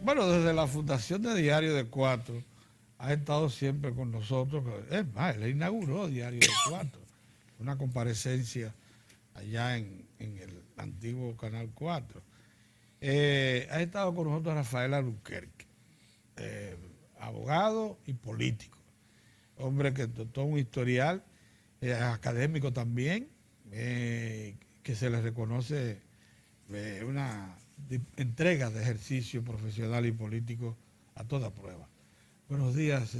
bueno, desde la fundación de Diario de Cuatro, ha estado siempre con nosotros. Es más, él inauguró Diario de Cuatro, una comparecencia allá en el antiguo Canal 4. Ha estado con nosotros Rafael Albuquerque, abogado y político, hombre que todo un historial, académico también, que se le reconoce una entrega de ejercicio profesional y político a toda prueba. Buenos días.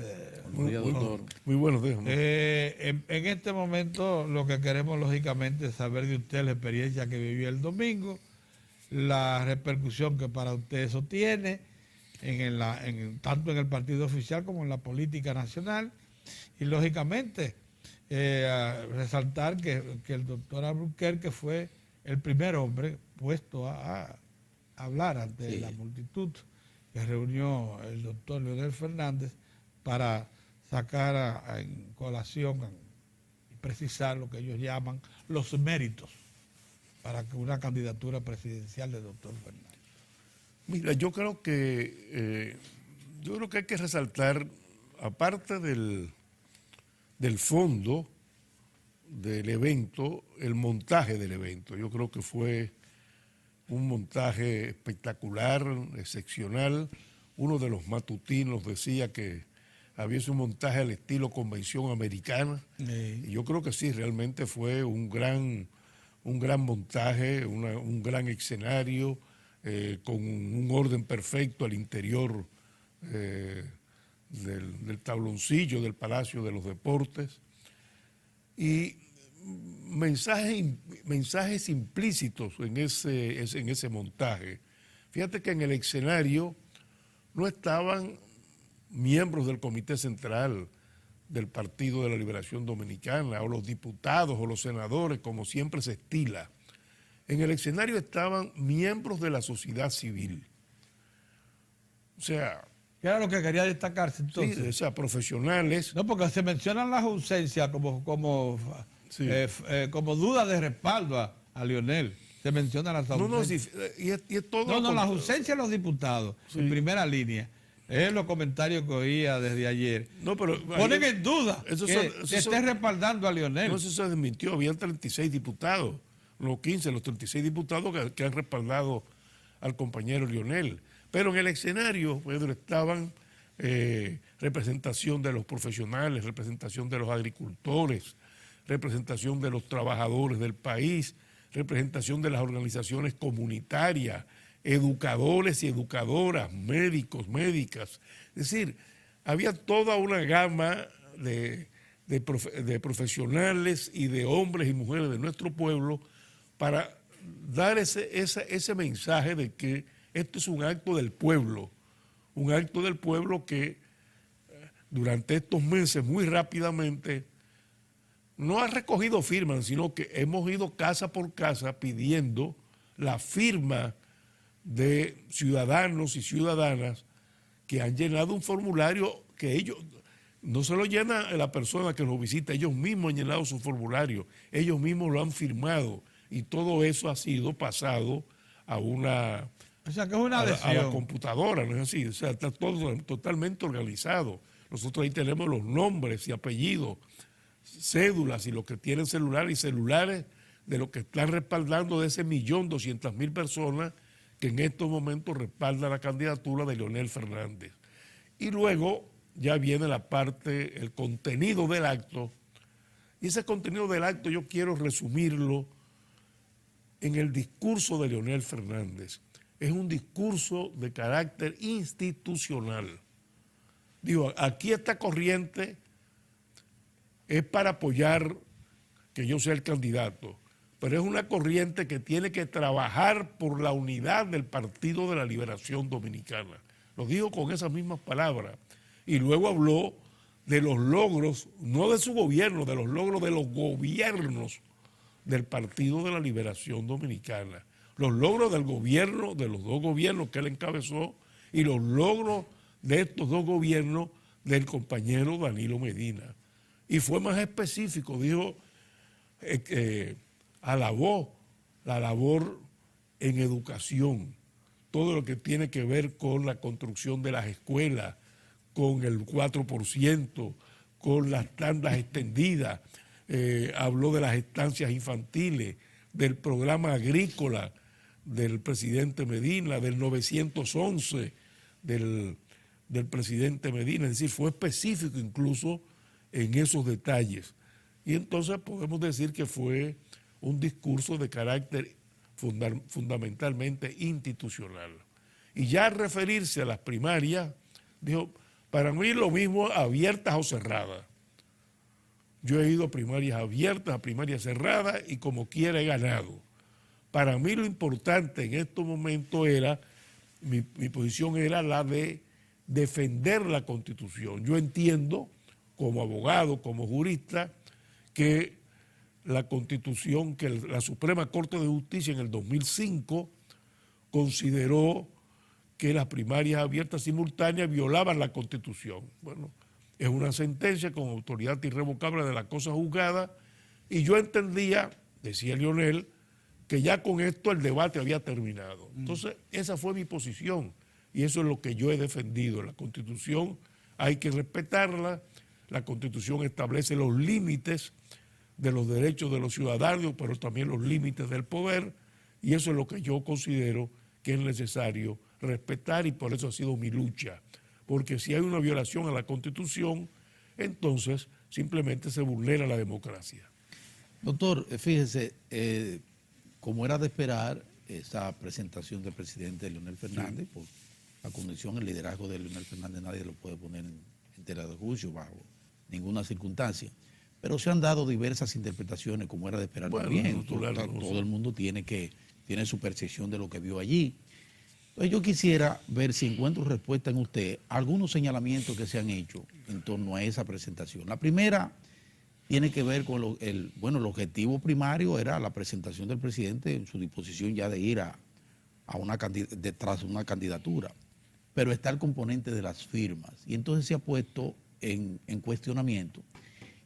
Buenos días, doctor. Muy buenos días. En este momento lo que queremos lógicamente es saber de usted la experiencia que vivió el domingo, la repercusión que para usted eso tiene, tanto en el partido oficial como en la política nacional, y lógicamente resaltar que el doctor Albuquerque fue el primer hombre puesto a hablar ante la multitud que reunió el doctor Leonel Fernández para sacar en colación y precisar lo que ellos llaman los méritos para que una candidatura presidencial del doctor Fernández. Mira, yo creo que hay que resaltar, aparte del fondo del evento, el montaje del evento. Yo creo que fue un montaje espectacular, excepcional. Uno de los matutinos decía que había un montaje al estilo convención americana. Y yo creo que sí, realmente fue un gran montaje, un gran escenario, con un orden perfecto al interior del tabloncillo del Palacio de los Deportes. Y mensajes implícitos en ese montaje. Fíjate que en el escenario no estaban miembros del Comité Central del Partido de la Liberación Dominicana, o los diputados o los senadores, como siempre se estila. En el escenario estaban miembros de la sociedad civil. O sea... ¿Qué era lo que quería destacarse entonces? Sí, o sea, profesionales. No, porque se mencionan las ausencias como duda de respaldo a Leonel. Se mencionan las ausencias. Y es todo. No, las ausencias de los diputados, en primera línea. Es los comentarios que oía desde ayer. No, pero ponen en duda que esté respaldando a Leonel. No, eso se desmintió. Habían 36 diputados, los 36 diputados que han respaldado al compañero Leonel. Pero en el escenario, Pedro, estaban representación de los profesionales, representación de los agricultores, representación de los trabajadores del país, representación de las organizaciones comunitarias, educadores y educadoras, médicos, médicas. Es decir, había toda una gama de profesionales y de hombres y mujeres de nuestro pueblo para dar ese mensaje de que esto es un acto del pueblo que durante estos meses muy rápidamente no ha recogido firmas, sino que hemos ido casa por casa pidiendo la firma de ciudadanos y ciudadanas que han llenado un formulario que ellos, no se lo llena la persona que los visita, ellos mismos han llenado su formulario, ellos mismos lo han firmado y todo eso ha sido pasado a una... O sea, que es una adhesión. A la computadora, ¿no es así? O sea, está todo totalmente organizado. Nosotros ahí tenemos los nombres y apellidos, cédulas y los que tienen celular y celulares de los que están respaldando de ese 1.200.000 personas que en estos momentos respaldan la candidatura de Leonel Fernández. Y luego ya viene la parte, el contenido del acto. Y ese contenido del acto yo quiero resumirlo en el discurso de Leonel Fernández. Es un discurso de carácter institucional. Digo, aquí esta corriente es para apoyar que yo sea el candidato, pero es una corriente que tiene que trabajar por la unidad del Partido de la Liberación Dominicana. Lo dijo con esas mismas palabras. Y luego habló de los logros, no de su gobierno, de los logros de los gobiernos del Partido de la Liberación Dominicana. Los logros del gobierno, de los dos gobiernos que él encabezó, y los logros de estos dos gobiernos del compañero Danilo Medina. Y fue más específico, dijo, alabó la labor en educación, todo lo que tiene que ver con la construcción de las escuelas, con el 4%, con las tandas extendidas, habló de las estancias infantiles, del programa agrícola del presidente Medina, del 911 del presidente Medina, es decir, fue específico incluso en esos detalles. Y entonces podemos decir que fue un discurso de carácter fundamentalmente institucional. Y ya al referirse a las primarias, dijo, para mí lo mismo abiertas o cerradas. Yo he ido a primarias abiertas, a primarias cerradas y como quiera he ganado. Para mí lo importante en estos momentos era, mi posición era la de defender la Constitución. Yo entiendo, como abogado, como jurista, que la Constitución, que la Suprema Corte de Justicia en el 2005 consideró que las primarias abiertas simultáneas violaban la Constitución. Bueno, es una sentencia con autoridad irrevocable de la cosa juzgada y yo entendía, decía Leonel, que ya con esto el debate había terminado. Entonces, esa fue mi posición y eso es lo que yo he defendido. La Constitución hay que respetarla, la Constitución establece los límites de los derechos de los ciudadanos, pero también los límites del poder, y eso es lo que yo considero que es necesario respetar y por eso ha sido mi lucha. Porque si hay una violación a la Constitución, entonces simplemente se vulnera la democracia. Doctor, fíjese, como era de esperar, esa presentación del presidente Leonel Fernández, por la condición, el liderazgo de Leonel Fernández, nadie lo puede poner en tela de juicio bajo ninguna circunstancia. Pero se han dado diversas interpretaciones, como era de esperar también. Todo el mundo tiene su percepción de lo que vio allí. Entonces yo quisiera ver si encuentro respuesta en usted algunos señalamientos que se han hecho en torno a esa presentación. La primera tiene que ver con el objetivo primario era la presentación del presidente en su disposición ya de ir detrás de una candidatura. Pero está el componente de las firmas. Y entonces se ha puesto en cuestionamiento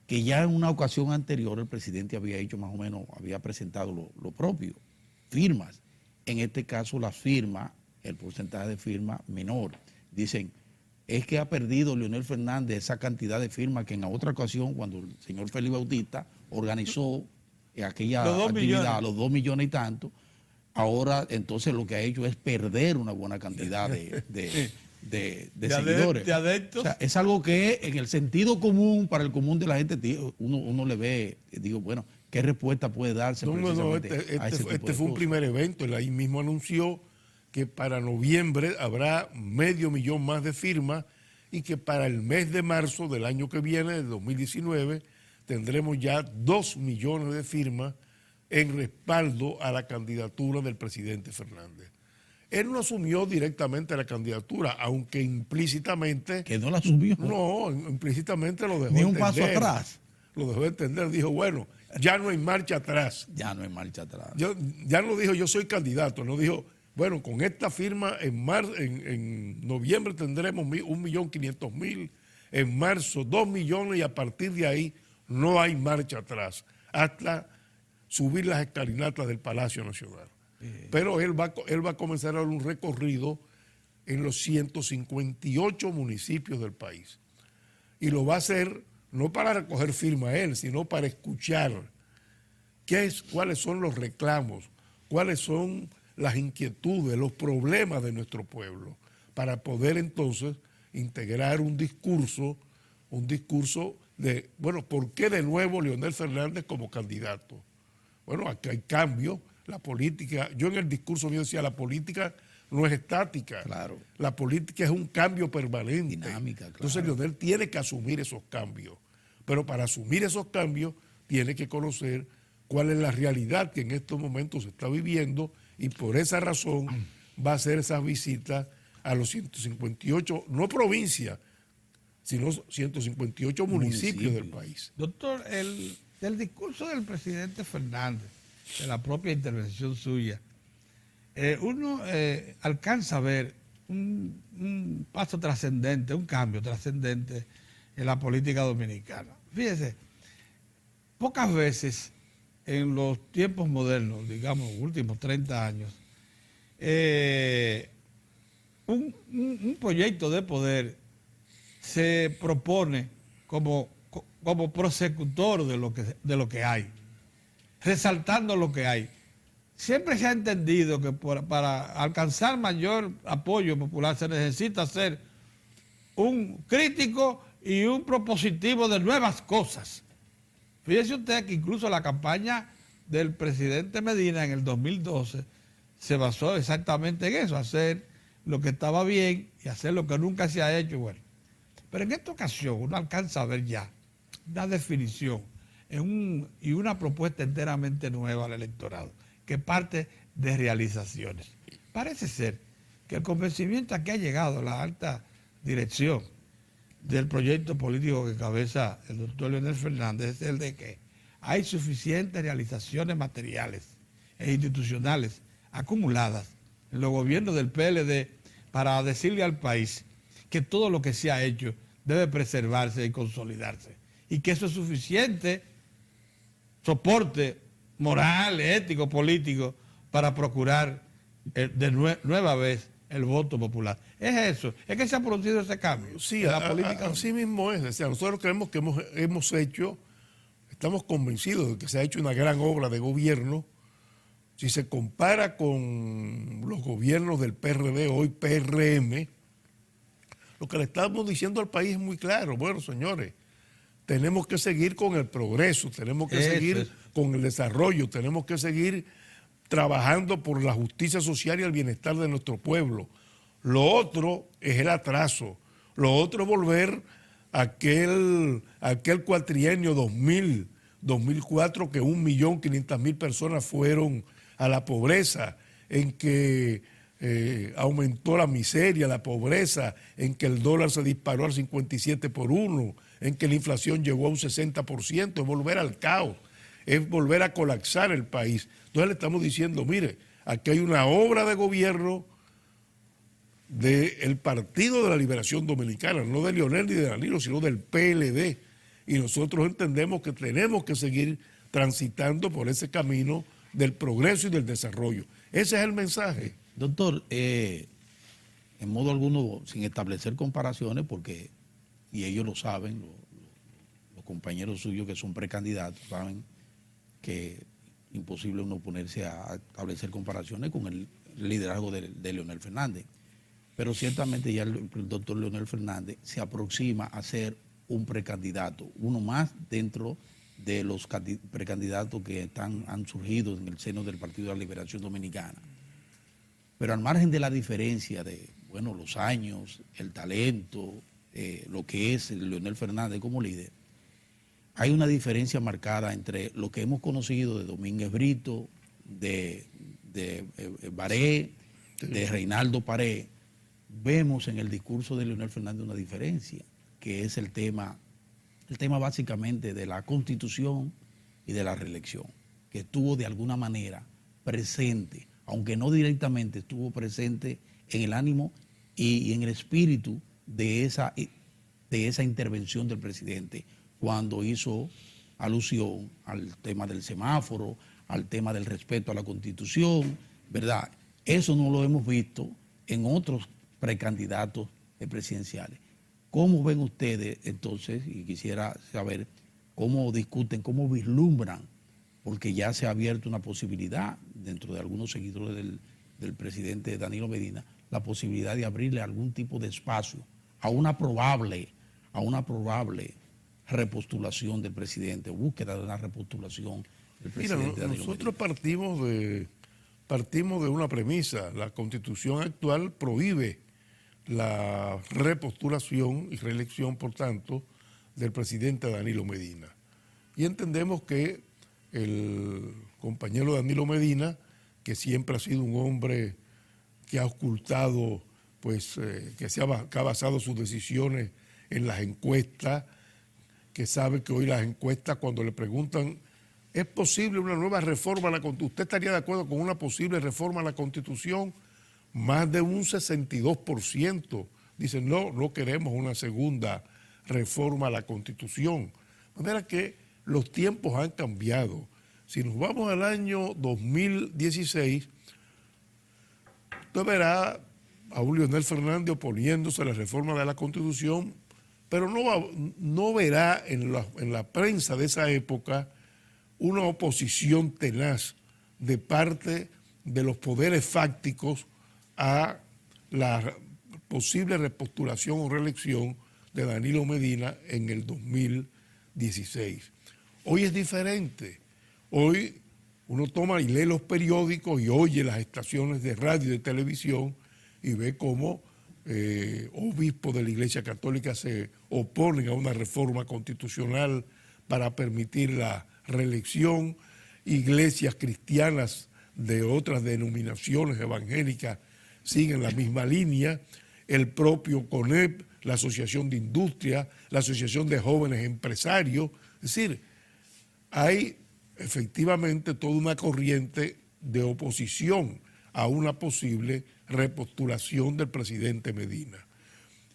que ya en una ocasión anterior el presidente había hecho más o menos, había presentado lo propio, firmas. En este caso la firma, el porcentaje de firmas menor. Dicen, es que ha perdido Leonel Fernández esa cantidad de firmas que en otra ocasión, cuando el señor Félix Bautista organizó aquella actividad, los 2 millones y tanto, ahora entonces lo que ha hecho es perder una buena cantidad de seguidores. De adeptos. O sea, es algo que en el sentido común, para el común de la gente, uno le ve, digo, bueno, ¿qué respuesta puede darse? Este fue un primer evento, él ahí mismo anunció que para noviembre habrá 500.000 más de firmas y que para el mes de marzo del año que viene, del 2019, tendremos ya 2 millones de firmas en respaldo a la candidatura del presidente Fernández. Él no asumió directamente la candidatura, aunque implícitamente... ¿Que no la asumió? No, implícitamente lo dejó ni un entender. paso atrás. Lo dejó entender, dijo, bueno, ya no hay marcha atrás. Ya no hay marcha atrás. Ya no dijo, yo soy candidato, no dijo, bueno, con esta firma en noviembre tendremos 1.500.000, en marzo 2 millones y a partir de ahí no hay marcha atrás hasta subir las escalinatas del Palacio Nacional. Pero él va a comenzar a dar un recorrido en los 158 municipios del país. Y lo va a hacer no para recoger firma él, sino para escuchar cuáles son los reclamos, cuáles son las inquietudes, los problemas de nuestro pueblo, para poder entonces integrar un discurso de, bueno, ¿por qué de nuevo Leonel Fernández como candidato? Bueno, aquí hay cambios. La política, yo en el discurso mío decía, la política no es estática. Claro. La política es un cambio permanente. Dinámica, claro. Entonces Leonel tiene que asumir esos cambios. Pero para asumir esos cambios tiene que conocer cuál es la realidad que en estos momentos se está viviendo y por esa razón va a hacer esas visitas a los 158, no provincias, sino 158 municipios del país. Doctor, del discurso del presidente Fernández, de la propia intervención suya, uno alcanza a ver un paso trascendente, un cambio trascendente en la política dominicana. Fíjese, pocas veces en los tiempos modernos, digamos, los últimos 30 años, un proyecto de poder se propone como prosecutor de lo que hay, resaltando lo que hay. Siempre se ha entendido que para alcanzar mayor apoyo popular se necesita ser un crítico y un propositivo de nuevas cosas. Fíjese usted que incluso la campaña del presidente Medina en el 2012 se basó exactamente en eso, hacer lo que estaba bien y hacer lo que nunca se ha hecho. Bueno, pero en esta ocasión uno alcanza a ver ya una definición y una propuesta enteramente nueva al electorado, que parte de realizaciones. Parece ser que el convencimiento a que ha llegado la alta dirección del proyecto político que cabeza el doctor Leonel Fernández es el de que hay suficientes realizaciones materiales e institucionales acumuladas en los gobiernos del PLD para decirle al país que todo lo que se ha hecho debe preservarse y consolidarse, y que eso es suficiente soporte moral, ético, político para procurar nueva vez el voto popular. Es eso, es que se ha producido ese cambio. Sí, en la política. así mismo es. O sea, nosotros creemos que hemos hecho, estamos convencidos de que se ha hecho una gran obra de gobierno. Si se compara con los gobiernos del PRD, hoy PRM, lo que le estamos diciendo al país es muy claro. Bueno, señores, tenemos que seguir con el progreso, tenemos que seguir con el desarrollo, tenemos que seguir trabajando por la justicia social y el bienestar de nuestro pueblo. Lo otro es el atraso, lo otro es volver a aquel cuatrienio 2000-2004 que 1.500.000 personas fueron a la pobreza, en que aumentó la miseria, la pobreza, en que el dólar se disparó al 57 por 1, en que la inflación llegó a un 60%, es volver al caos, es volver a colapsar el país. Entonces le estamos diciendo, mire, aquí hay una obra de gobierno del Partido de la Liberación Dominicana, no de Leonel ni de Danilo, sino del PLD. Y nosotros entendemos que tenemos que seguir transitando por ese camino del progreso y del desarrollo. Ese es el mensaje. Doctor, en modo alguno, sin establecer comparaciones, porque, y ellos lo saben, los compañeros suyos que son precandidatos, saben que es imposible uno ponerse a establecer comparaciones con el liderazgo de Leonel Fernández. Pero ciertamente ya el doctor Leonel Fernández se aproxima a ser un precandidato, uno más dentro de los precandidatos que han surgido en el seno del Partido de la Liberación Dominicana. Pero al margen de la diferencia de, bueno, los años, el talento, lo que es Leonel Fernández como líder, hay una diferencia marcada entre lo que hemos conocido de Domínguez Brito, de Baré, de Reinaldo Paré. Vemos en el discurso de Leonel Fernández una diferencia, que es el tema básicamente de la Constitución y de la reelección, que estuvo de alguna manera presente, aunque no directamente, estuvo presente en el ánimo y en el espíritu de esa intervención del presidente cuando hizo alusión al tema del semáforo, al tema del respeto a la Constitución, ¿verdad? Eso no lo hemos visto en otros precandidatos presidenciales. ¿Cómo ven ustedes entonces? Y quisiera saber cómo discuten, cómo vislumbran, porque ya se ha abierto una posibilidad dentro de algunos seguidores del presidente Danilo Medina, la posibilidad de abrirle algún tipo de espacio a una probable repostulación del presidente, búsqueda de una repostulación del presidente. Mira, nosotros partimos de una premisa. La Constitución actual prohíbe la repostulación y reelección, por tanto, del presidente Danilo Medina. Y entendemos que el compañero Danilo Medina, que siempre ha sido un hombre que ha ocultado, pues, que ha basado sus decisiones en las encuestas, que sabe que hoy las encuestas, cuando le preguntan, ¿es posible una nueva reforma a la Constitución? ¿Usted estaría de acuerdo con una posible reforma a la Constitución? Más de un 62% dicen, no queremos una segunda reforma a la Constitución. De manera que los tiempos han cambiado. Si nos vamos al año 2016, Usted verá a un Leonel Fernández oponiéndose a la reforma de la Constitución, pero no verá en la prensa de esa época una oposición tenaz de parte de los poderes fácticos a la posible repostulación o reelección de Danilo Medina en el 2016. Hoy es diferente. Hoy uno toma y lee los periódicos y oye las estaciones de radio y de televisión y ve cómo obispos de la Iglesia Católica se oponen a una reforma constitucional para permitir la reelección, iglesias cristianas de otras denominaciones evangélicas siguen la misma línea, el propio CONEP, la Asociación de Industria, la Asociación de Jóvenes Empresarios. Es decir, hay efectivamente toda una corriente de oposición a una posible repostulación del presidente Medina.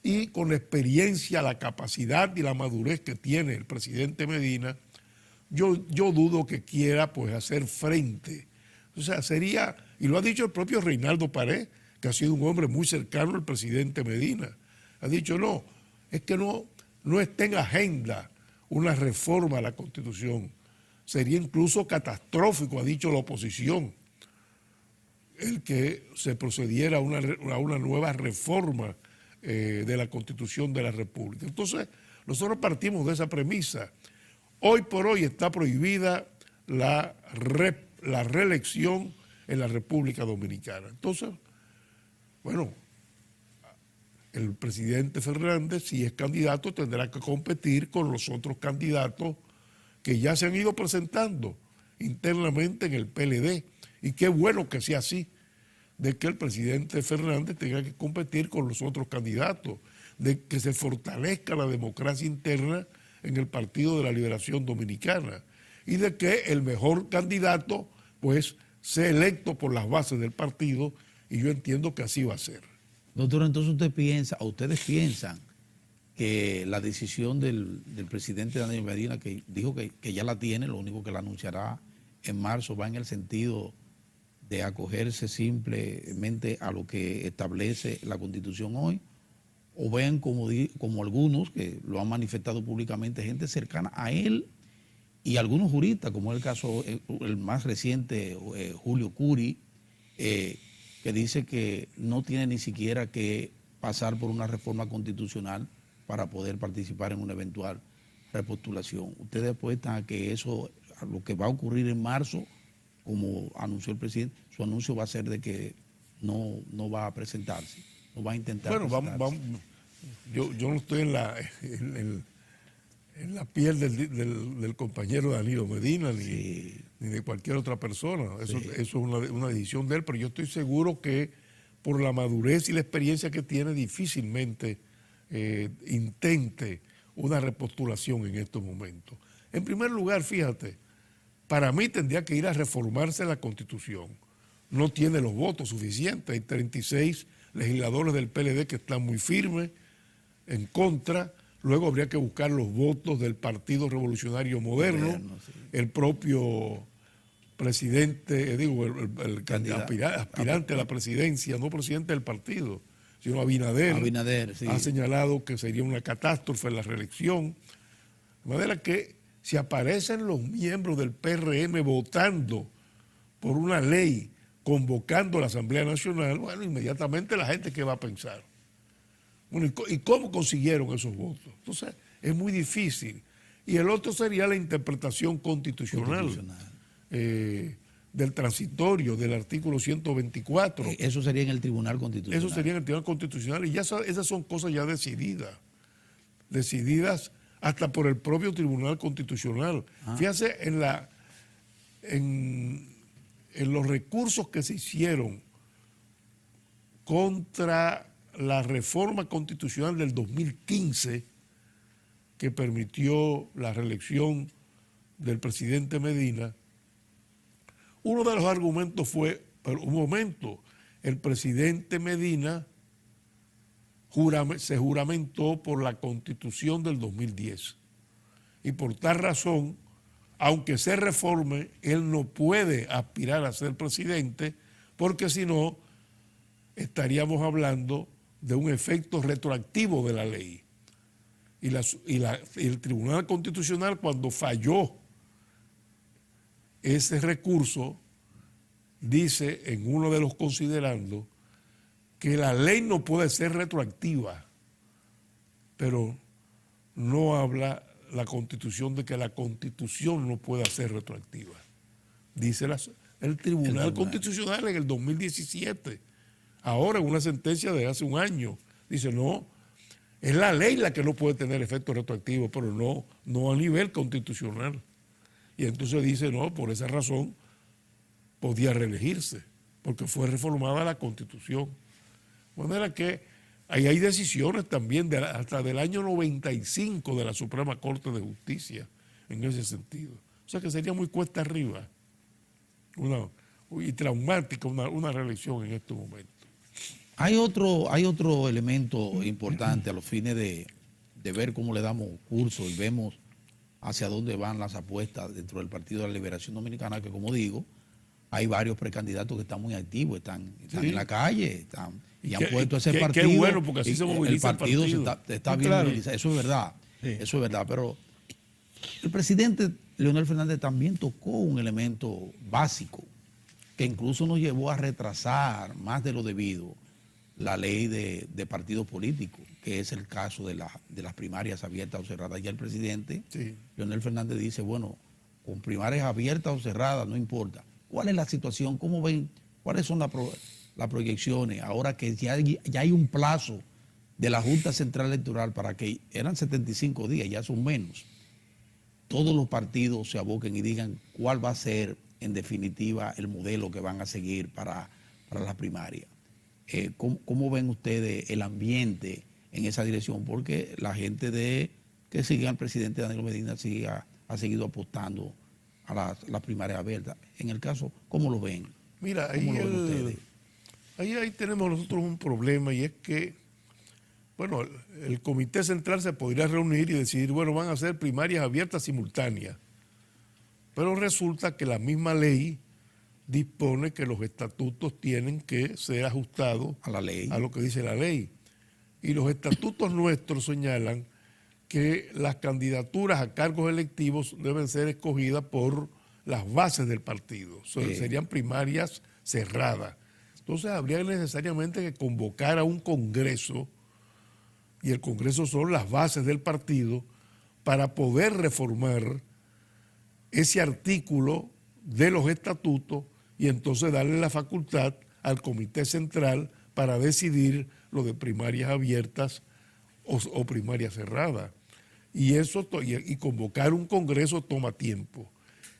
Y con la experiencia, la capacidad y la madurez que tiene el presidente Medina, yo dudo que quiera pues hacer frente. O sea, sería, y lo ha dicho el propio Reinaldo Pared, que ha sido un hombre muy cercano al presidente Medina, ha dicho no, es que no está en agenda una reforma a la Constitución. Sería incluso catastrófico, ha dicho la oposición, el que se procediera a una nueva reforma de la Constitución de la República. Entonces, nosotros partimos de esa premisa. Hoy por hoy está prohibida la reelección en la República Dominicana. Entonces, bueno, el presidente Fernández, si es candidato, tendrá que competir con los otros candidatos que ya se han ido presentando internamente en el PLD. Y qué bueno que sea así, de que el presidente Fernández tenga que competir con los otros candidatos, de que se fortalezca la democracia interna en el Partido de la Liberación Dominicana y de que el mejor candidato pues sea electo por las bases del partido, y yo entiendo que así va a ser. Doctor, entonces ustedes piensan que la decisión del presidente Danilo Medina, que dijo que ya la tiene, lo único que la anunciará en marzo, va en el sentido de acogerse simplemente a lo que establece la Constitución hoy, o ven como algunos que lo han manifestado públicamente, gente cercana a él y algunos juristas, como es el caso, el más reciente, Julio Curi, que dice que no tiene ni siquiera que pasar por una reforma constitucional para poder participar en una eventual repostulación. ¿Ustedes apuestan a que eso, a lo que va a ocurrir en marzo, como anunció el presidente, su anuncio va a ser de que no va a presentarse, no va a intentar presentarse? Vamos, yo no estoy en la piel del compañero Danilo Medina ni de cualquier otra persona. Eso es una decisión de él, pero yo estoy seguro que por la madurez y la experiencia que tiene, difícilmente intente una repostulación en estos momentos. En primer lugar, fíjate, para mí tendría que ir a reformarse la Constitución. No tiene los votos suficientes. Hay 36 legisladores del PLD que están muy firmes en contra. Luego habría que buscar los votos del Partido Revolucionario Moderno, el propio presidente, el aspirante a la presidencia, no presidente del partido, sino Abinader sí, ha señalado que sería una catástrofe la reelección. De manera que si aparecen los miembros del PRM votando por una ley, convocando a la Asamblea Nacional, bueno, inmediatamente la gente, ¿qué va a pensar? Bueno, ¿y cómo consiguieron esos votos? Entonces, es muy difícil. Y el otro sería la interpretación constitucional. Del transitorio, del artículo 124. Eso sería en el Tribunal Constitucional. Eso sería en el Tribunal Constitucional. Y ya esas son cosas ya decididas hasta por el propio Tribunal Constitucional. Fíjate en los recursos que se hicieron contra la reforma constitucional del 2015, que permitió la reelección del presidente Medina. Uno de los argumentos fue, pero un momento, el presidente Medina se juramentó por la Constitución del 2010. Y por tal razón, aunque se reforme, él no puede aspirar a ser presidente, porque si no, estaríamos hablando de un efecto retroactivo de la ley. Y el Tribunal Constitucional, cuando falló ese recurso, dice en uno de los considerandos que la ley no puede ser retroactiva, pero no habla la Constitución de que la Constitución no pueda ser retroactiva. Dice el Tribunal Constitucional en el 2017. Ahora, en una sentencia de hace un año, dice no, es la ley la que no puede tener efecto retroactivo, pero no a nivel constitucional. Y entonces dice no, por esa razón podía reelegirse, porque fue reformada la Constitución. De manera que ahí hay decisiones también hasta del año 95 de la Suprema Corte de Justicia en ese sentido. O sea que sería muy cuesta arriba y traumática una reelección en este momento. Hay otro elemento importante a los fines de ver cómo le damos curso y vemos hacia dónde van las apuestas dentro del Partido de la Liberación Dominicana, que como digo, hay varios precandidatos que están muy activos, están en la calle, y han puesto ese partido. Qué bueno, porque así se moviliza el partido. Está bien movilizado, eso es verdad, eso es verdad, pero el presidente Leonel Fernández también tocó un elemento básico que incluso nos llevó a retrasar más de lo debido la ley de partidos políticos, que es el caso de las primarias abiertas o cerradas. Ya el presidente Leonel Fernández dice, bueno, con primarias abiertas o cerradas, no importa. ¿Cuál es la situación? ¿Cómo ven? ¿Cuáles son las proyecciones? Ahora que ya hay un plazo de la Junta Central Electoral para que eran 75 días, ya son menos. Todos los partidos se aboquen y digan cuál va a ser, en definitiva, el modelo que van a seguir para las primarias. ¿Cómo ven ustedes el ambiente en esa dirección? Porque la gente que sigue al presidente Danilo Medina ha seguido apostando a las primarias abiertas. En el caso, ¿cómo lo ven? Mira, ahí tenemos nosotros un problema, y es que, bueno, el Comité Central se podría reunir y decidir, bueno, van a ser primarias abiertas simultáneas. Pero resulta que la misma ley dispone que los estatutos tienen que ser ajustados a la ley, a lo que dice la ley. Y los estatutos nuestros señalan que las candidaturas a cargos electivos deben ser escogidas por las bases del partido. Serían primarias cerradas. Entonces habría necesariamente que convocar a un congreso, y el congreso son las bases del partido, para poder reformar ese artículo de los estatutos y entonces darle la facultad al Comité Central para decidir lo de primarias abiertas o primarias cerradas. Y convocar un congreso toma tiempo.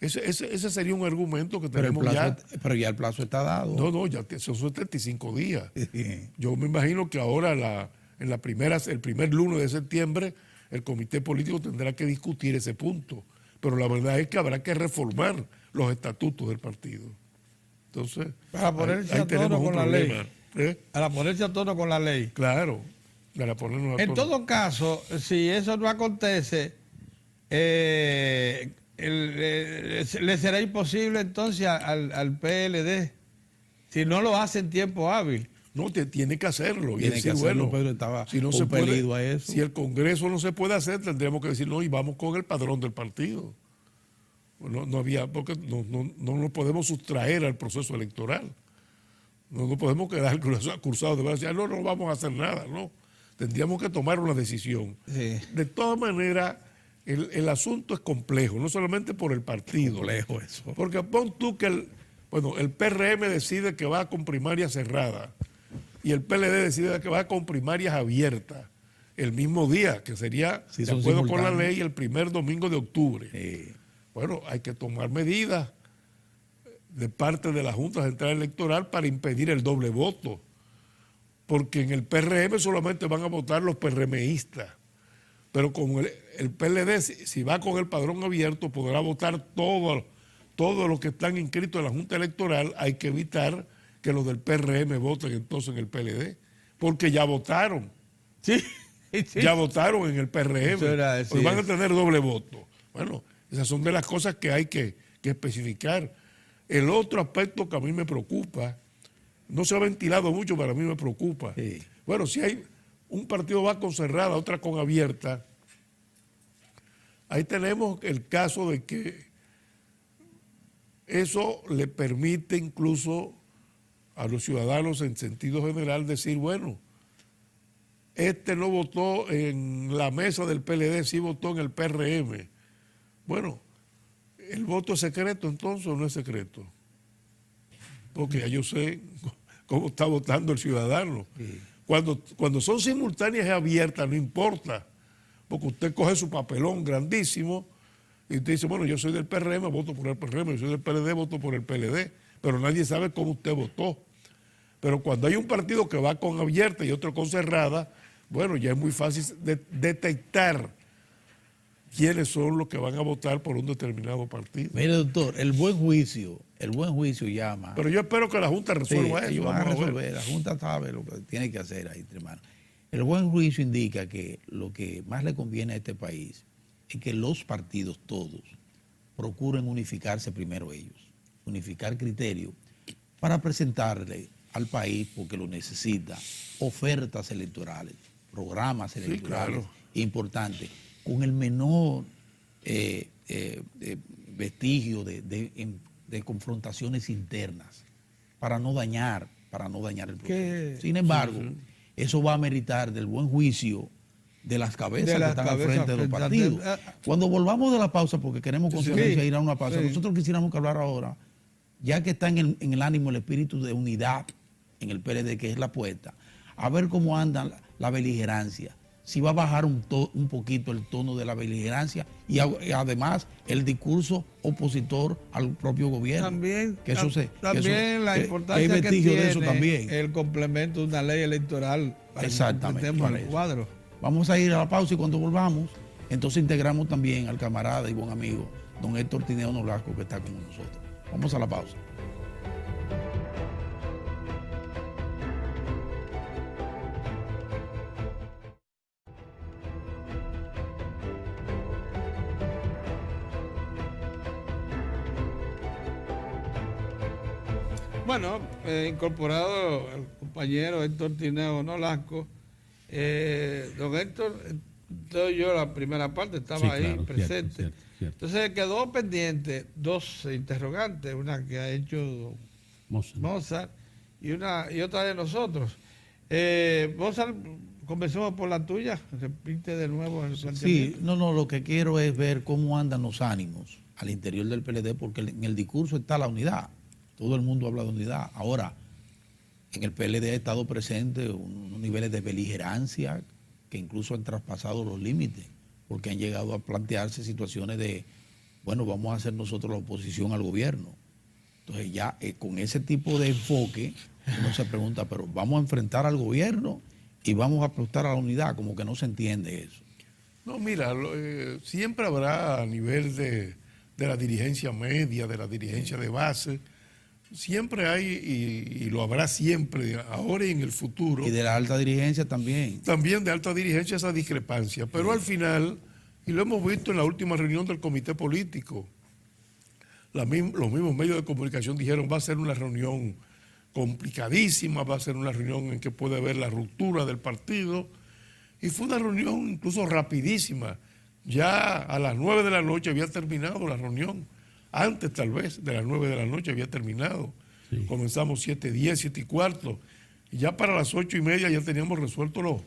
Ese sería un argumento que tenemos pero ya el plazo está dado. No, ya son 75 días. Yo me imagino que ahora el primer lunes de septiembre el comité político tendrá que discutir ese punto. Pero la verdad es que habrá que reformar los estatutos del partido. Entonces, para ponerse a tono con la ley. Para ponerse a tono con la ley. Claro, para ponernos a tono. En todo caso, si eso no acontece, le será imposible entonces al PLD, si no lo hace en tiempo hábil. No, tiene que hacerlo. Tiene que hacerlo, Pedro estaba si no se puede, a eso. Si el Congreso no se puede hacer, tendríamos que decir no, y vamos con el padrón del partido. No había, porque no nos podemos sustraer al proceso electoral. No podemos quedar cursados de decir, no vamos a hacer nada, no. Tendríamos que tomar una decisión. Sí. De todas maneras, el asunto es complejo, no solamente por el partido. Complejo eso. Porque pon tú que el PRM decide que va con primarias cerradas y el PLD decide que va con primarias abiertas el mismo día, que sería, de acuerdo con la ley, el primer domingo de octubre. Sí. Bueno, hay que tomar medidas de parte de la Junta Central Electoral para impedir el doble voto, porque en el PRM solamente van a votar los PRMistas, pero como el PLD, si va con el padrón abierto, podrá votar todos los que están inscritos en la Junta Electoral. Hay que evitar que los del PRM voten entonces en el PLD, porque ya votaron. Sí. Ya votaron en el PRM, pues van a tener doble voto. Bueno, esas son de las cosas que hay que especificar. El otro aspecto que a mí me preocupa no se ha ventilado mucho, pero a mí me preocupa. Sí. Bueno, si hay un partido va con cerrada, otra con abierta, ahí tenemos el caso de que eso le permite incluso a los ciudadanos en sentido general decir, bueno, este no votó en la mesa del PLD, sí votó en el PRM. Bueno, ¿el voto es secreto entonces o no es secreto? Porque ya yo sé cómo está votando el ciudadano. Sí. Cuando son simultáneas y abiertas, no importa, porque usted coge su papelón grandísimo y usted dice, bueno, yo soy del PRM, voto por el PRM, yo soy del PLD, voto por el PLD, pero nadie sabe cómo usted votó. Pero cuando hay un partido que va con abierta y otro con cerrada, bueno, ya es muy fácil detectar quiénes son los que van a votar por un determinado partido. Mire, doctor, el buen juicio llama. Pero yo espero que la Junta resuelva eso. Ellos van a vamos ver. resolver, la Junta sabe lo que tiene que hacer ahí, hermano. El buen juicio indica que lo que más le conviene a este país es que los partidos todos procuren unificarse primero ellos, unificar criterios para presentarle al país, porque lo necesita, ofertas electorales, programas electorales importantes, con el menor vestigio de confrontaciones internas, para no dañar el proceso. Sin embargo, eso va a meritar del buen juicio de las cabezas que están al frente de los partidos. Cuando volvamos de la pausa, porque queremos con Florencia ir a una pausa, nosotros quisiéramos que hablar ahora, ya que está en el ánimo el espíritu de unidad en el PLD, que es la apuesta, a ver cómo anda la beligerancia, si va a bajar un poquito el tono de la beligerancia y además el discurso opositor al propio gobierno. También, que eso también la importancia hay que vestigio tiene de eso también. El complemento de una ley electoral para Exactamente, que completemos para el eso. cuadro. Vamos a ir a la pausa y cuando volvamos, entonces integramos también al camarada y buen amigo, don Héctor Tineo Nolasco, que está con nosotros. Vamos a la pausa. Bueno, incorporado el compañero Héctor Tineo Nolasco. Don Héctor, doy yo la primera parte, estaba Sí, ahí claro, presente. cierto. Entonces quedó pendiente dos interrogantes, una que ha hecho Mozart y otra de nosotros. Mozart, comencemos por la tuya, repite de nuevo el planteamiento. Sí, lo que quiero es ver cómo andan los ánimos al interior del PLD, porque en el discurso está la unidad. Todo el mundo habla de unidad. Ahora, en el PLD ha estado presente unos niveles de beligerancia que incluso han traspasado los límites, porque han llegado a plantearse situaciones de, bueno, vamos a hacer nosotros la oposición al gobierno. Entonces ya con ese tipo de enfoque, uno se pregunta, pero vamos a enfrentar al gobierno y vamos a apostar a la unidad, como que no se entiende eso. No, mira, siempre habrá a nivel de la dirigencia media, de la dirigencia de base, siempre hay, y lo habrá siempre, ahora y en el futuro. Y de la alta dirigencia también. También de alta dirigencia esa discrepancia. Pero al final, y lo hemos visto en la última reunión del comité político, los mismos medios de comunicación dijeron va a ser una reunión complicadísima, va a ser una reunión en que puede haber la ruptura del partido. Y fue una reunión incluso rapidísima. Ya a las 9 de la noche había terminado la reunión. Antes tal vez de las 9 de la noche había terminado. Sí. Comenzamos 7:10, 7:15. Y ya para las 8:30 ya teníamos resueltos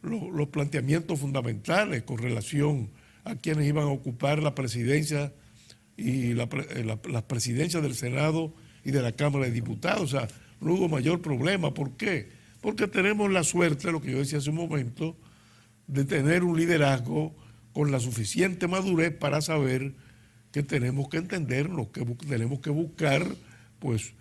los planteamientos fundamentales con relación a quienes iban a ocupar la presidencia y las presidencias del Senado y de la Cámara de Diputados. O sea, no hubo mayor problema. ¿Por qué? Porque tenemos la suerte, lo que yo decía hace un momento, de tener un liderazgo con la suficiente madurez para saber que tenemos que entendernos, que tenemos que buscar pues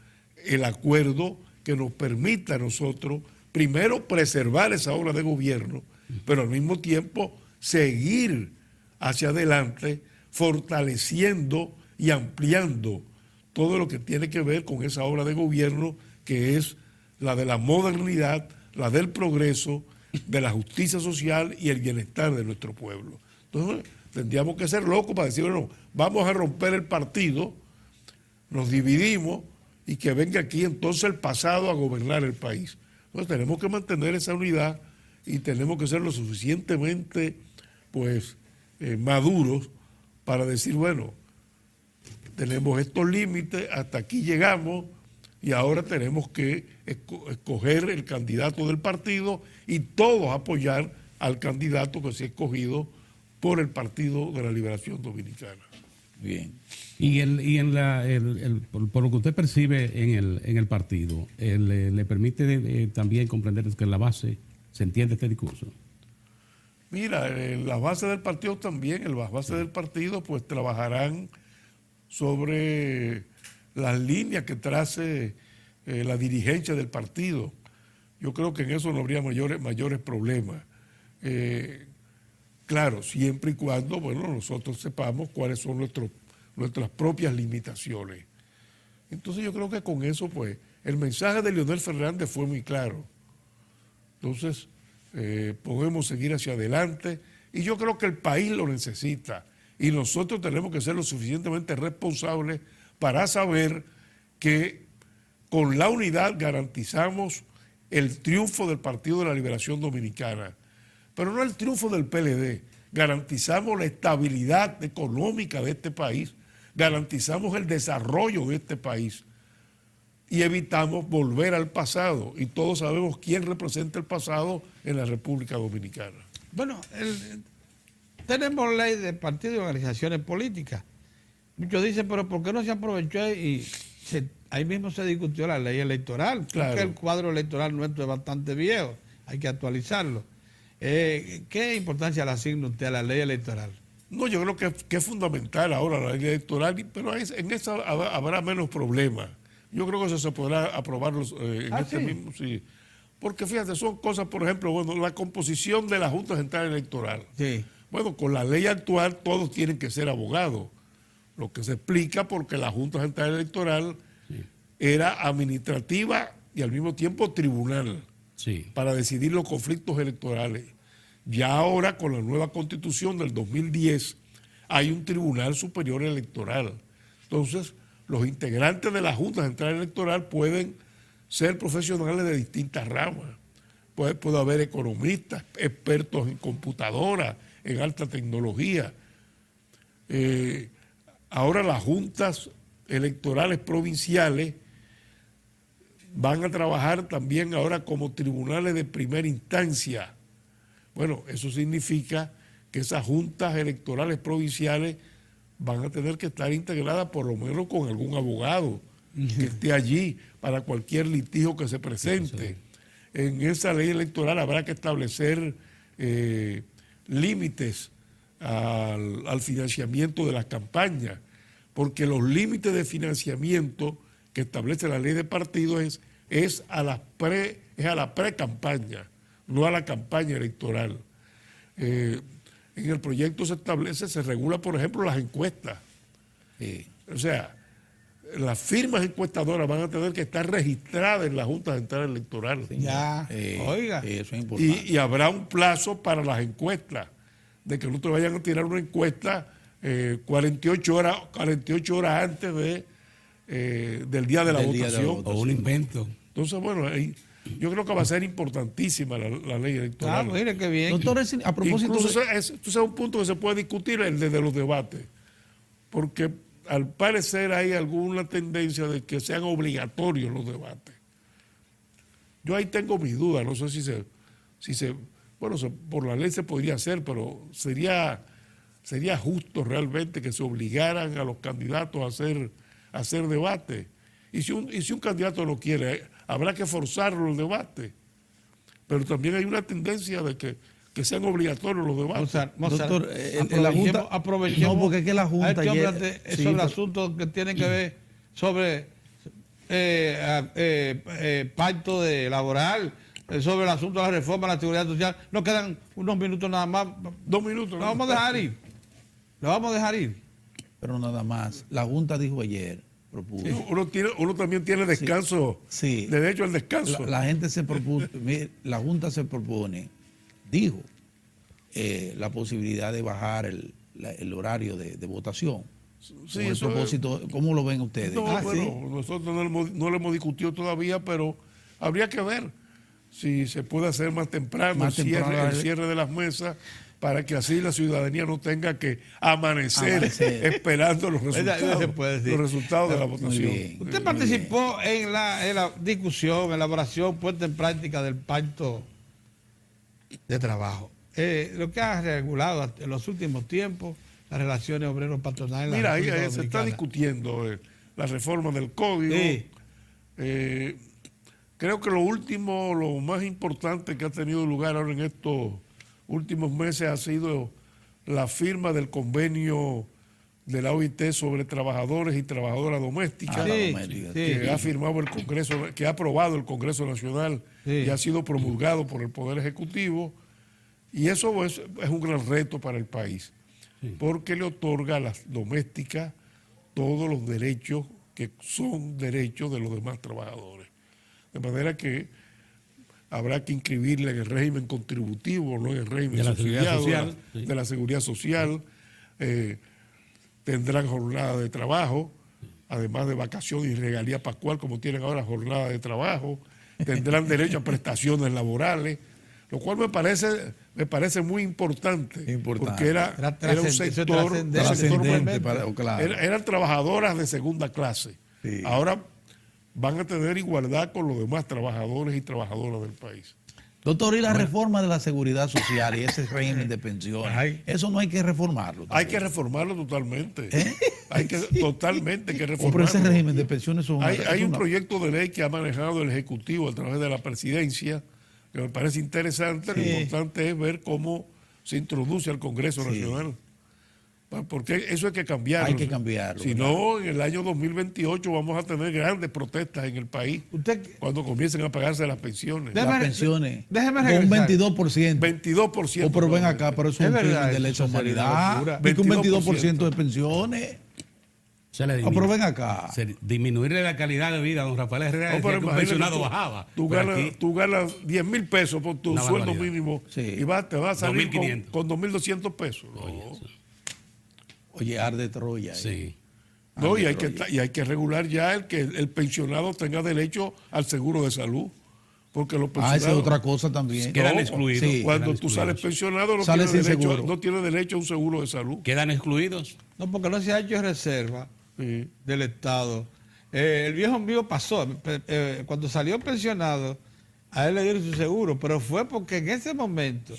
el acuerdo que nos permita a nosotros primero preservar esa obra de gobierno, pero al mismo tiempo seguir hacia adelante fortaleciendo y ampliando todo lo que tiene que ver con esa obra de gobierno que es la de la modernidad, la del progreso, de la justicia social y el bienestar de nuestro pueblo. Entonces, tendríamos que ser locos para decir, bueno, vamos a romper el partido, nos dividimos y que venga aquí entonces el pasado a gobernar el país. Entonces tenemos que mantener esa unidad y tenemos que ser lo suficientemente pues maduros para decir, bueno, tenemos estos límites, hasta aquí llegamos y ahora tenemos que escoger el candidato del partido y todos apoyar al candidato que se ha escogido por el Partido de la Liberación Dominicana. Bien. Por lo que usted percibe en el partido, ¿le permite también comprender que en la base se entiende este discurso? Mira, las bases del partido también, las bases del partido pues trabajarán sobre las líneas que trace la dirigencia del partido. Yo creo que en eso no habría mayores problemas. Claro, siempre y cuando, bueno, nosotros sepamos cuáles son nuestras propias limitaciones. Entonces yo creo que con eso, pues, el mensaje de Leonel Fernández fue muy claro. Entonces, podemos seguir hacia adelante y yo creo que el país lo necesita y nosotros tenemos que ser lo suficientemente responsables para saber que con la unidad garantizamos el triunfo del Partido de la Liberación Dominicana, pero no el triunfo del PLD, garantizamos la estabilidad económica de este país, garantizamos el desarrollo de este país y evitamos volver al pasado. Y todos sabemos quién representa el pasado en la República Dominicana. Bueno, tenemos ley de partidos y organizaciones políticas. Muchos dicen, pero ¿por qué no se aprovechó ahí mismo se discutió la ley electoral? Claro. Porque el cuadro electoral nuestro es bastante viejo, hay que actualizarlo. ¿Qué importancia le asigna usted a la ley electoral? No, yo creo que es fundamental ahora la ley electoral, pero en esa habrá menos problemas. Yo creo que eso se podrá aprobar ¿Sí? mismo, sí. Porque fíjate, son cosas, por ejemplo, bueno, la composición de la Junta Central Electoral. Sí. Bueno, con la ley actual todos tienen que ser abogados, lo que se explica porque la Junta Central Electoral era administrativa y al mismo tiempo tribunal para decidir los conflictos electorales. Ya ahora, con la nueva Constitución del 2010, hay un Tribunal Superior Electoral. Entonces, los integrantes de la Junta Central Electoral pueden ser profesionales de distintas ramas. Puede haber economistas, expertos en computadoras, en alta tecnología. Ahora las juntas electorales provinciales van a trabajar también ahora como tribunales de primera instancia. Bueno, eso significa que esas juntas electorales provinciales van a tener que estar integradas por lo menos con algún abogado que esté allí para cualquier litigio que se presente. En esa ley electoral habrá que establecer límites al financiamiento de las campañas, porque los límites de financiamiento que establece la ley de partidos es a la pre-campaña, no a la campaña electoral. En el proyecto se regula, por ejemplo, las encuestas. Sí. O sea, las firmas encuestadoras van a tener que estar registradas en la Junta Central Electoral. Ya, oiga. Eso es importante. Y habrá un plazo para las encuestas, de que no te vayan a tirar una encuesta 48 horas antes del día de la votación. O un invento. Entonces, bueno, yo creo que va a ser importantísima la ley electoral. Mire qué bien. Doctor, a propósito Incluso de... es un punto que se puede discutir, el de los debates, porque al parecer hay alguna tendencia de que sean obligatorios los debates. Yo ahí tengo mis dudas, no sé por la ley se podría hacer, pero sería justo realmente que se obligaran a los candidatos a hacer debate. Y si un candidato no quiere, habrá que forzarlo el debate. Pero también hay una tendencia de que sean obligatorios los debates. Mozart, Doctor, la Junta... aprovechemos No, porque es que la Junta... sobre asuntos que tienen que ver sobre pacto laboral, sobre el asunto de la reforma de la seguridad social. Nos quedan unos minutos nada más. 2 minutos. Lo vamos a dejar ir. Lo vamos a dejar ir. Pero nada más. La Junta dijo ayer, propuso... Uno también tiene descanso, Sí. derecho al descanso. La gente se propuso, la Junta se propone, dijo, la posibilidad de bajar el horario de votación. Sí, con el eso es- propósito, ¿cómo lo ven ustedes? No, Ah, bueno, sí. nosotros no lo hemos discutido todavía, pero habría que ver si se puede hacer más temprano, Más temprano, el cierre de las mesas, para que así la ciudadanía no tenga que amanecer. Esperando los resultados, se puede decir. los resultados de la Muy votación. bien. Usted participó en la discusión, elaboración, puesta en práctica del pacto de trabajo. Lo que ha regulado en los últimos tiempos las relaciones obreros-patronales. en la Mira, ahí República se está Dominicana. discutiendo la reforma del código. Sí. Creo que lo último, lo más importante que ha tenido lugar ahora en estos últimos meses ha sido la firma del convenio de la OIT sobre trabajadores y trabajadoras domésticas, Ah, Sí, doméstica, sí. que ha firmado el Congreso, que ha aprobado el Congreso Nacional Sí. y ha sido promulgado por el Poder Ejecutivo. Y eso es un gran reto para el país, porque le otorga a las domésticas todos los derechos que son derechos de los demás trabajadores. De manera que habrá que inscribirle en el régimen contributivo, no en el régimen De la seguridad subsidiado, social, sí. de la seguridad social. Tendrán jornada de trabajo, además de vacación y regalía pascual, como tienen ahora jornada de trabajo. Tendrán derecho a prestaciones laborales, lo cual me parece muy importante, Importante. porque era un sector, Trascendente claro. eran trabajadoras de segunda clase. Sí. Ahora van a tener igualdad con los demás trabajadores y trabajadoras del país. Doctor, y la reforma de la seguridad social y ese régimen de pensiones, Ay. eso no hay que reformarlo. Hay que reformarlo totalmente. Hay que totalmente que Oh, pero reformarlo. ese régimen de pensiones son Hay un proyecto de ley que ha manejado el Ejecutivo a través de la Presidencia, que me parece interesante. Lo Sí. importante es ver cómo se introduce al Congreso Nacional. Porque eso hay que cambiarlo. Hay que cambiarlo, Si ¿verdad? no, en el año 2028 vamos a tener grandes protestas en el país Usted, cuando comiencen a pagarse las pensiones. Déjame- las pensiones déjeme con un regresar. 22%. 22%. Oh, pero ven acá, pero eso es un Es verdad, crimen de lesa eso sería una humanidad. locura. Y que un 22% 22% de pensiones. Se le Ah, pero ven acá. disminuirle la calidad de vida a don Rafael Herrera, No, decía pero que un imagínate pensionado tú, bajaba. Tú Pero ganas, aquí, tú ganas 10,000 pesos por tu Una sueldo barbaridad. mínimo Sí. y te vas a salir 2.500. con 2.200 pesos. No. oye, eso. Oye, arde Troya. Sí. No, y hay, Troya. y hay que regular ya el que el pensionado tenga derecho al seguro de salud. Porque los pensionados. Esa es otra cosa también. Quedan excluidos. Sí. Cuando Quedan tú sales excluidos. pensionado, Sales sin derecho, seguro. no tienes derecho a un seguro de salud. Quedan excluidos. no, porque no se ha hecho reserva Sí. del Estado. El viejo mío pasó, cuando salió pensionado, a él le dieron su seguro, pero fue porque en ese momento,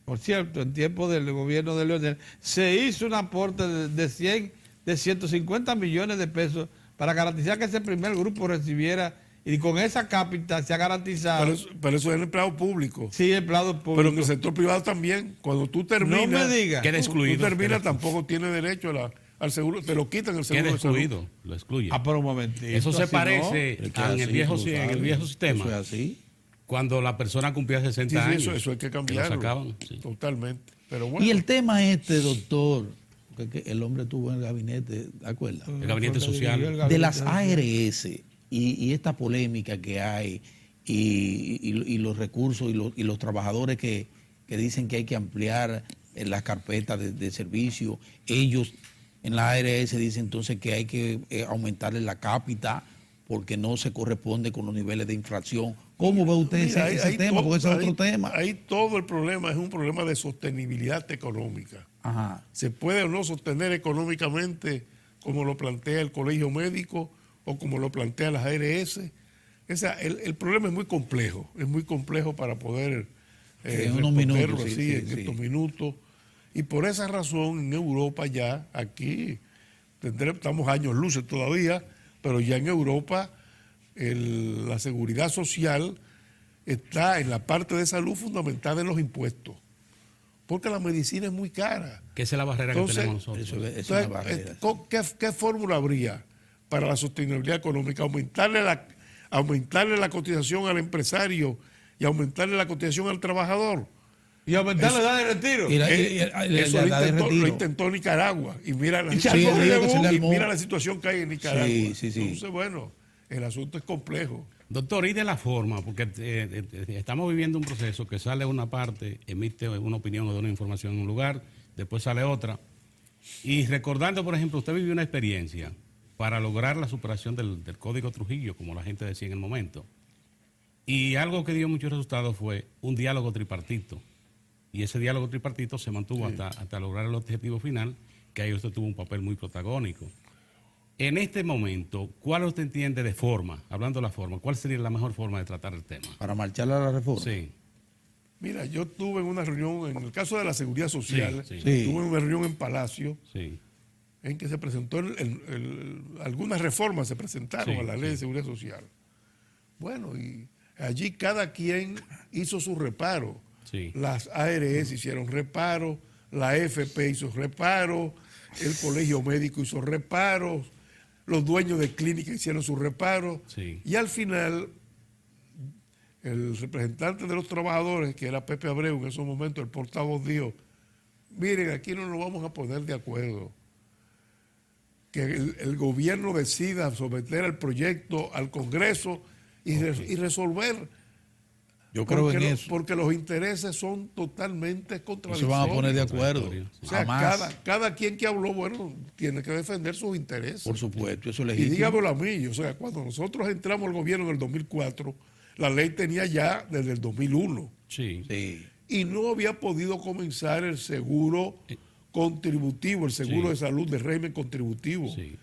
por cierto, en tiempo del gobierno de Leonel, se hizo un aporte de 150 millones de pesos para garantizar que ese primer grupo recibiera, y con esa cápita se ha garantizado. Pero eso es el empleado público. Sí, empleados Pero en el públicos. sector privado también. Cuando tú terminas. No me digas. Queda excluido. Tú terminas, Queda- tampoco tienes derecho al seguro. Te lo quitan el seguro Queda de salud. excluido. Lo excluye. Ah, pero un momentito. Eso se así parece Pero que en, así, el viejo, tú lo en el sabes. viejo sistema. Eso es así. Cuando la persona cumplía 60 Sí, sí, años. eso hay que lo cambiarlo. sacaban. Sí. Totalmente. Pero bueno. Y el tema doctor, porque el hombre tuvo en el gabinete, ¿de acuerdo? no. El gabinete social. El De gabinete las social. ARS y esta polémica que hay y los recursos y los trabajadores que dicen que hay que ampliar las carpetas de servicio, ellos en la ARS dicen entonces que hay que aumentarle la cápita porque no se corresponde con los niveles de inflación. ¿Cómo ve usted Mira, ese tema? Porque ese es otro tema. Ahí todo el problema es un problema de sostenibilidad económica. Ajá. ¿Se puede o no sostener económicamente como lo plantea el Colegio Médico o como lo plantea las ARS? El problema es muy complejo para poder En unos responderlo minutos, sí, así sí, en sí. estos minutos. Y por esa razón en Europa ya, aquí, estamos años luces todavía, pero ya en Europa la seguridad social está en la parte de salud fundamentada en los impuestos, porque la medicina es muy cara. Que esa es la barrera Entonces, que tenemos nosotros. Eso es Entonces, una barrera. ¿qué fórmula habría para la sostenibilidad económica? Aumentarle la cotización al empresario y aumentarle la cotización al trabajador. Y aumentar la edad de retiro. Y la Eso edad de lo retiro. intentó Nicaragua. Y mira la, Y se Sí, armó el lío que revolú. se le y armó. mira la situación que hay en Nicaragua. Sí, sí, sí. Entonces, bueno, el asunto es complejo. Doctor, y de la forma, porque estamos viviendo un proceso que sale una parte, emite una opinión o da una información en un lugar, después sale otra, Y recordando, por ejemplo, usted vivió una experiencia para lograr la superación del Código Trujillo, como la gente decía en el momento. Y algo que dio muchos resultados fue un diálogo tripartito. Y ese diálogo tripartito se mantuvo hasta lograr el objetivo final, que ahí usted tuvo un papel muy protagónico. En este momento, ¿cuál usted entiende de forma, hablando de la forma, cuál sería la mejor forma de tratar el tema? Para marchar a la reforma. Sí. Mira, yo tuve una reunión, en el caso de la seguridad social, Sí. tuve una reunión en Palacio Sí. en que se presentó algunas reformas se presentaron Sí, a la ley de seguridad social. Bueno, y allí cada quien hizo su reparo. Sí. Las ARS hicieron reparo, la FP hizo reparo, el colegio médico hizo reparos, los dueños de clínicas hicieron su reparo. Sí. Y al final, el representante de los trabajadores, que era Pepe Abreu en esos momentos, el portavoz, dijo: miren, aquí no nos vamos a poner de acuerdo. Que el gobierno decida someter el proyecto al Congreso y resolver. Yo creo en Porque eso. porque los intereses son totalmente No se contradictorios. van a poner de acuerdo. O sea, Jamás. cada quien que habló, bueno, tiene que defender sus intereses. Por supuesto, eso es Y legítimo. dígamelo a mí, o sea, cuando nosotros entramos al gobierno en el 2004, la ley tenía ya desde el 2001 Sí. Sí. y no había podido comenzar el seguro contributivo, el seguro Sí. de salud del régimen contributivo. Sí.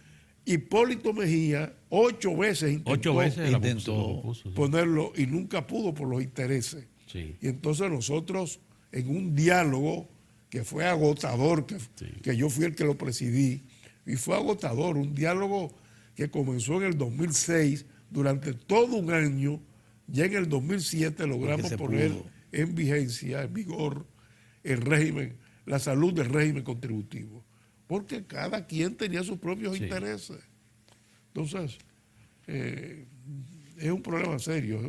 Hipólito Mejía 8 veces intentó 8 veces intentó lo puso, sí. ponerlo y nunca pudo por los intereses. Sí. Y entonces nosotros, en un diálogo que fue agotador, que yo fui el que lo presidí, y fue agotador, un diálogo que comenzó en el 2006, durante todo un año, ya en el 2007 logramos se poner pudo. en vigencia, en vigor, el régimen, la salud del régimen contributivo. Porque cada quien tenía sus propios Sí. intereses. Entonces, es un problema serio.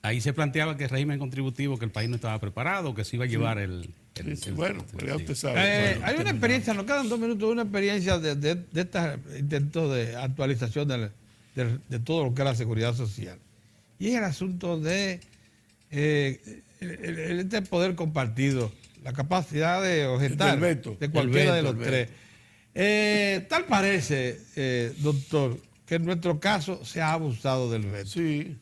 Ahí se planteaba que el régimen contributivo, que el país no estaba preparado, que se iba a llevar Bueno, pero ya sí. usted sabe. Hay una experiencia, nos quedan 2 minutos, una experiencia de estos intentos de actualización de todo lo que es la seguridad social. Y es el asunto de este poder compartido, la capacidad de objetar Del veto. de cualquiera de El los veto. tres. Tal parece, doctor, que en nuestro caso se ha abusado del veto. Sí.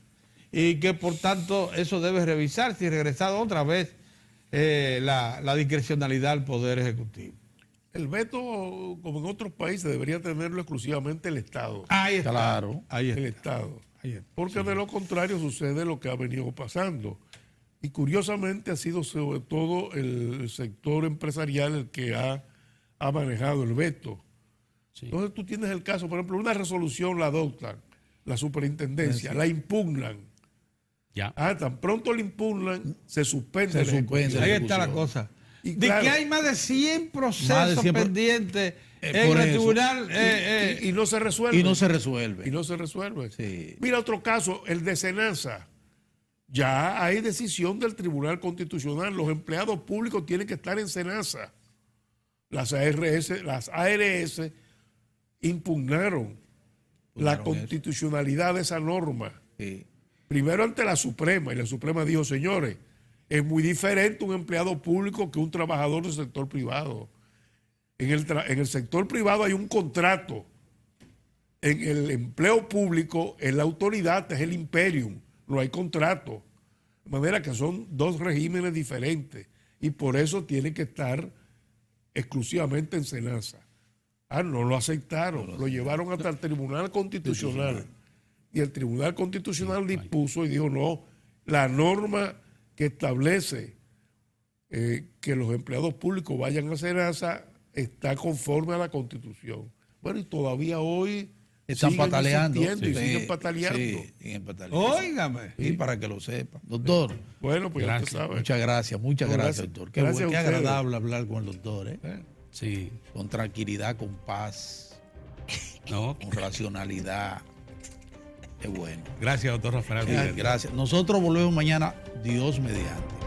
Y que por tanto eso debe revisarse y regresar otra vez la discrecionalidad al Poder Ejecutivo. El veto, como en otros países, debería tenerlo exclusivamente el Estado. Ahí está. Claro. Ahí El está. Estado. Ahí está. Porque de lo contrario sucede lo que ha venido pasando. Y curiosamente ha sido sobre todo el sector empresarial el que ha manejado el veto. Sí. Entonces tú tienes el caso, por ejemplo, una resolución la adoptan, la superintendencia, la impugnan. Ya. Tan pronto la impugnan, se suspende. Se la suspende. ejecución. Ahí la está la ejecución. cosa. Y De claro, que hay más de 100 procesos Más de 100 pendientes por en el eso. tribunal. y no se resuelve. Y no se resuelve. Y no se resuelve. Sí. Mira otro caso, el de Senasa. Ya hay decisión del Tribunal Constitucional. Los empleados públicos tienen que estar en Senasa. Las ARS impugnaron la eso. constitucionalidad de esa norma. Sí. Primero ante la Suprema, y la Suprema dijo: señores, es muy diferente un empleado público que un trabajador del sector privado. En el sector privado hay un contrato. En el empleo público, en la autoridad es el imperium, no hay contrato. De manera que son dos regímenes diferentes y por eso tiene que estar exclusivamente en Senasa. No lo aceptaron, lo llevaron hasta el Tribunal Constitucional. Y el Tribunal Constitucional dispuso y dijo: no, la norma que establece que los empleados públicos vayan a Senasa está conforme a la Constitución. Bueno, y todavía hoy Están siguen pataleando. insistiendo y siguen pataleando. Sí, siguen pataleando. Óigame. Y para que lo sepa. Doctor, Bueno, pues Gracias. ya usted sabe. muchas gracias, No, gracias, gracias. doctor. Qué, Gracias qué a ustedes. agradable hablar con el doctor, ¿eh? Sí. Con tranquilidad, con paz, No. con racionalidad. Qué bueno. Gracias, doctor Rafael. Gracias. Nosotros volvemos mañana, Dios mediante.